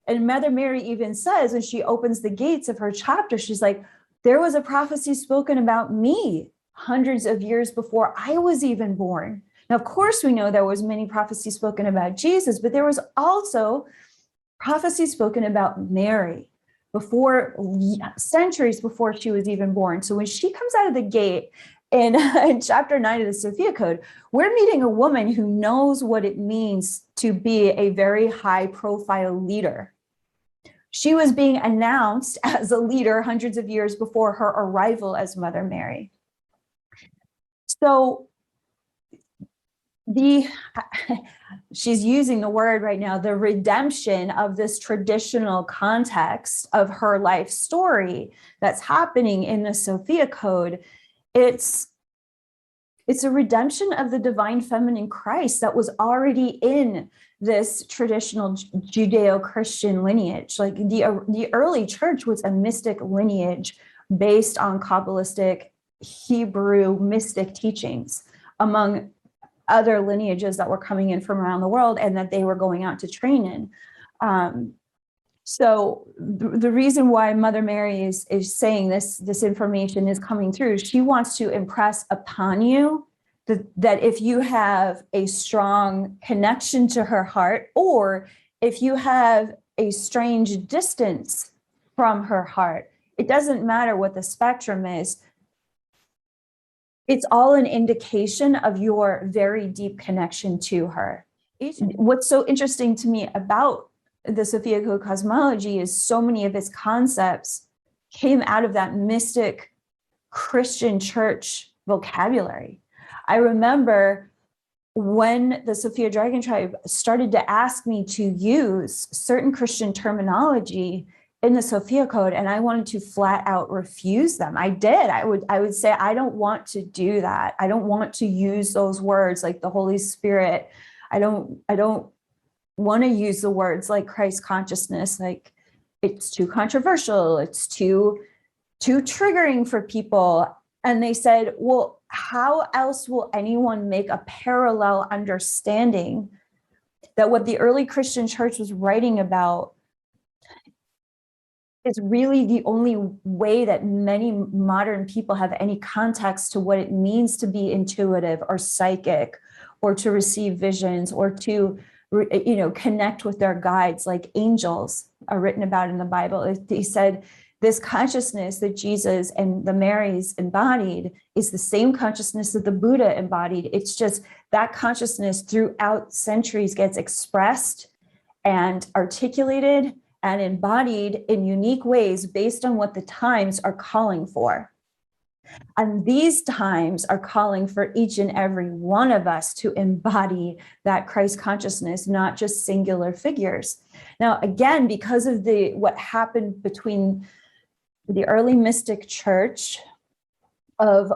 And Mother Mary even says, when she opens the gates of her chapter, she's like, there was a prophecy spoken about me hundreds of years before I was even born. Now, of course, we know there was many prophecies spoken about Jesus, but there was also prophecy spoken about Mary before, centuries before she was even born. So when she comes out of the gate in chapter 9 of the Sophia Code, we're meeting a woman who knows what it means to be a very high profile leader. She was being announced as a leader hundreds of years before her arrival as Mother Mary. So she's using the word right now, the redemption of this traditional context of her life story that's happening in the Sophia Code. It's a redemption of the divine feminine Christ that was already in this traditional Judeo-Christian lineage. Like the early church was a mystic lineage based on Kabbalistic Hebrew mystic teachings, among other lineages that were coming in from around the world and that they were going out to train in. So the reason why Mother Mary is saying this information is coming through, she wants to impress upon you that if you have a strong connection to her heart, or if you have a strange distance from her heart, it doesn't matter what the spectrum is. It's all an indication of your very deep connection to her. What's so interesting to me about the Sophia Code cosmology is so many of its concepts came out of that mystic Christian church vocabulary. I remember when the Sophia Dragon Tribe started to ask me to use certain Christian terminology in the Sophia Code, and I wanted to flat out refuse them. I did. I would say, I don't want to do that. I don't want to use those words like the Holy Spirit. I don't want to use the words like Christ consciousness. Like, it's too controversial. It's too triggering for people. And they said, well, how else will anyone make a parallel understanding that what the early Christian church was writing about is really the only way that many modern people have any context to what it means to be intuitive or psychic, or to receive visions, or to, connect with their guides, like angels are written about in the Bible. He said, this consciousness that Jesus and the Marys embodied is the same consciousness that the Buddha embodied. It's just that consciousness throughout centuries gets expressed and articulated and embodied in unique ways based on what the times are calling for. And these times are calling for each and every one of us to embody that Christ consciousness, not just singular figures. Now, again, because of what happened between the early mystic church of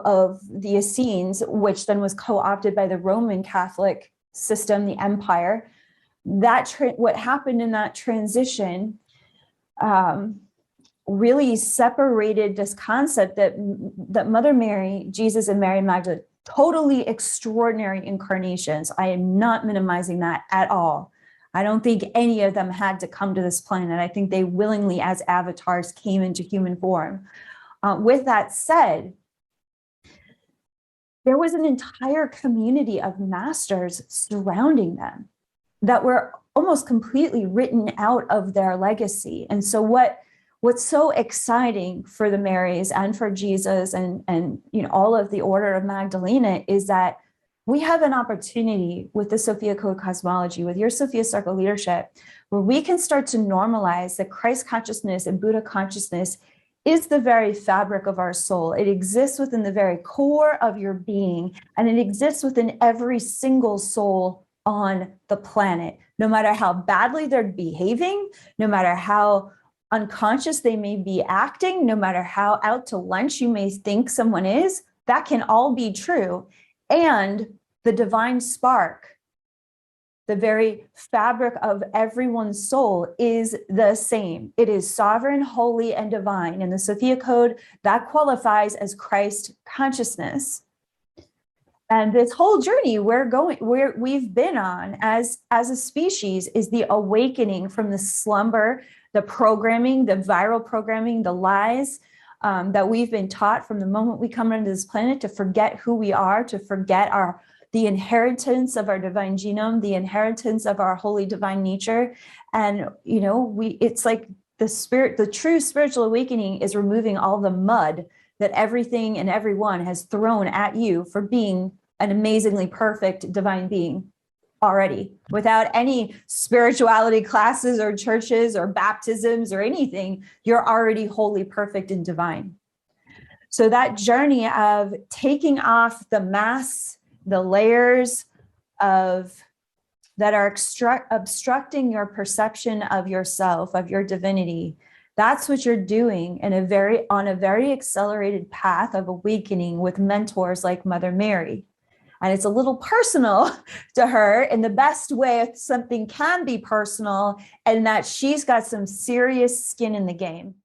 the Essenes, which then was co-opted by the Roman Catholic system, the empire, what happened in that transition really separated this concept that Mother Mary, Jesus, and Mary Magdalene, totally extraordinary incarnations. I am not minimizing that at all. I don't think any of them had to come to this planet. I think they willingly, as avatars, came into human form. With that said, there was an entire community of masters surrounding them that were almost completely written out of their legacy. And so what's so exciting for the Marys and for Jesus and all of the Order of Magdalena is that we have an opportunity with the Sophia Code cosmology, with your Sophia Circle leadership, where we can start to normalize that Christ consciousness and Buddha consciousness is the very fabric of our soul. It exists within the very core of your being, and it exists within every single soul on the planet, no matter how badly they're behaving, no matter how unconscious they may be acting, no matter how out to lunch you may think someone is, that can all be true. And the divine spark, the very fabric of everyone's soul, is the same. It is sovereign, holy, and divine. In the Sophia Code, that qualifies as Christ consciousness. And this whole journey we've been on as a species is the awakening from the slumber, the programming, the viral programming, the lies that we've been taught from the moment we come onto this planet, to forget who we are, to forget the inheritance of our divine genome, the inheritance of our holy divine nature. And, it's like the true spiritual awakening is removing all the mud that everything and everyone has thrown at you for being an amazingly perfect divine being already, without any spirituality classes or churches or baptisms or anything. You're already wholly perfect and divine. So that journey of taking off the masks, the layers that are obstructing your perception of yourself, of your divinity, that's what you're doing on a very accelerated path of awakening with mentors like Mother Mary. And it's a little personal to her in the best way if something can be personal, and that she's got some serious skin in the game.